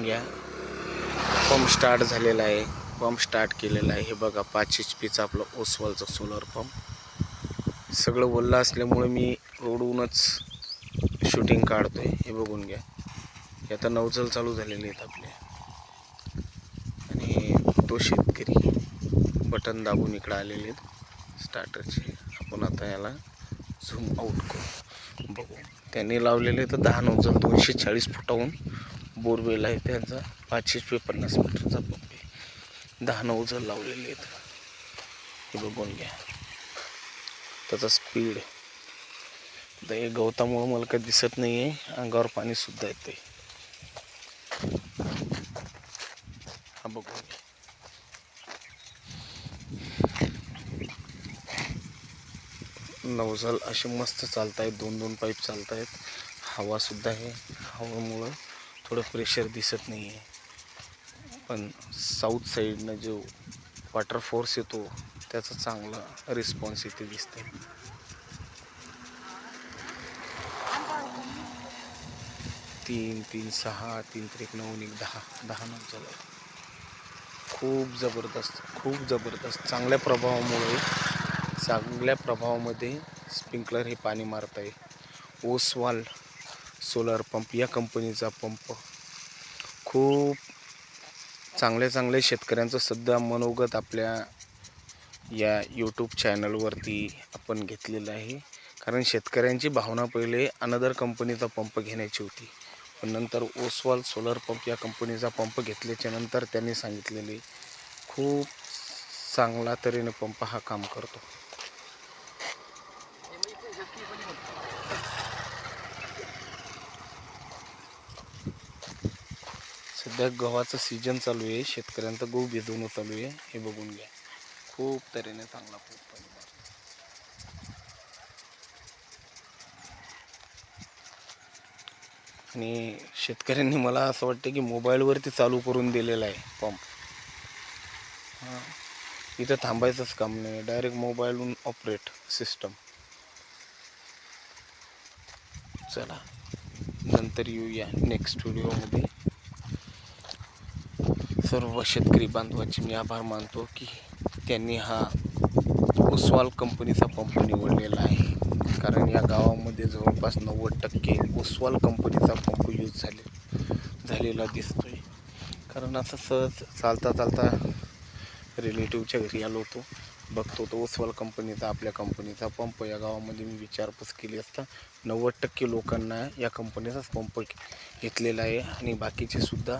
बघून घ्या. Pump start झालेला आहे, पंप स्टार्ट केलेला आहे. हे बघा 5 HP आपलं ओसवालचा सोलर पंप. सगळं ओल्लं असल्यामुळे मी रोडवरूनच शूटिंग काढतोय. हे बघून घ्या. हे आता नवजल चालू झालेले आहेत आपले. आणि तो शेतकरी बटन दाबून इकडे आलेले आहेत स्टार्टरचे. आपण आता याला झूम आउट करू, बघू. त्यांनी लावलेले तर 10 नवजल 240 फुटाहून बोरवेल आहे त्यांचा. 5 HP 50 मीटरचा पंप आहे. 10 नवजल लावलेले आहेत. हे बघून घ्या त्याचा स्पीड. आता हे गवतामुळे मला काही दिसत नाही आहे, अंगावर पाणी सुद्धा येते. हा बघून घ्या. नवजल असे मस्त चालत आहेत, 2-2 पाईप चालत आहेत. हवा सुद्धा आहे, हवेमुळं थोडं प्रेशर दिसत नाही आहे. पण साऊथ साईडनं जो वॉटर फोर्स येतो त्याचा चांगला रिस्पॉन्स इथे दिसते. 3, 3, 6, 3, 3, 9, 10 नवजल आहे. खूप जबरदस्त चांगल्या प्रभावामध्ये स्प्रिंकलर हे पाणी मारत आहे. ओसवाल सोलर पंप या कंपनीचा पंप खूप चांगल्या शेतकऱ्यांचं सध्या मनोगत आपल्या या यूट्यूब चॅनलवरती आपण घेतलेलं आहे. कारण शेतकऱ्यांची भावना पहिले अनदर कंपनीचा पंप घेण्याची होती, पण नंतर ओसवाल सोलर पंप या कंपनीचा पंप घेतल्याच्या नंतर त्यांनी सांगितलेले खूप चांगला तऱ्हेने पंप हा काम करतो. सध्या गव्हाचं सीजन चालू आहे, शेतकऱ्यांचा गहू भिजवणं चालू आहे. हे बघून घ्या, खूप तऱ्हेने चांगला पंप आहे. आणि शेतकऱ्यांनी मला असं वाटतं की मोबाईलवरती चालू करून दिलेला आहे पंप. हां, इथं थांबायचंच काम नाही, डायरेक्ट मोबाईलवरून ऑपरेट सिस्टम. चला नंतर येऊया नेक्स्ट व्हिडिओमध्ये. सर्व शेतकरी बांधवांचे मी आभार मानतो की त्यांनी हा ओसवाल कंपनीचा पंप निवडलेला आहे. कारण या गावामध्ये जवळपास 90% ओसवाल कंपनीचा पंप यूज झालेला दिसतोय. कारण असं सहज चालता रिलेटिव्हच्या घरी आलो होतो, बघतो तो ओसवाल कंपनीचा आपल्या कंपनीचा पंप या गावामध्ये. मी विचारपूस केली असता 90% लोकांना या कंपनीचाच पंप घेतलेला आहे. आणि बाकीचे सुद्धा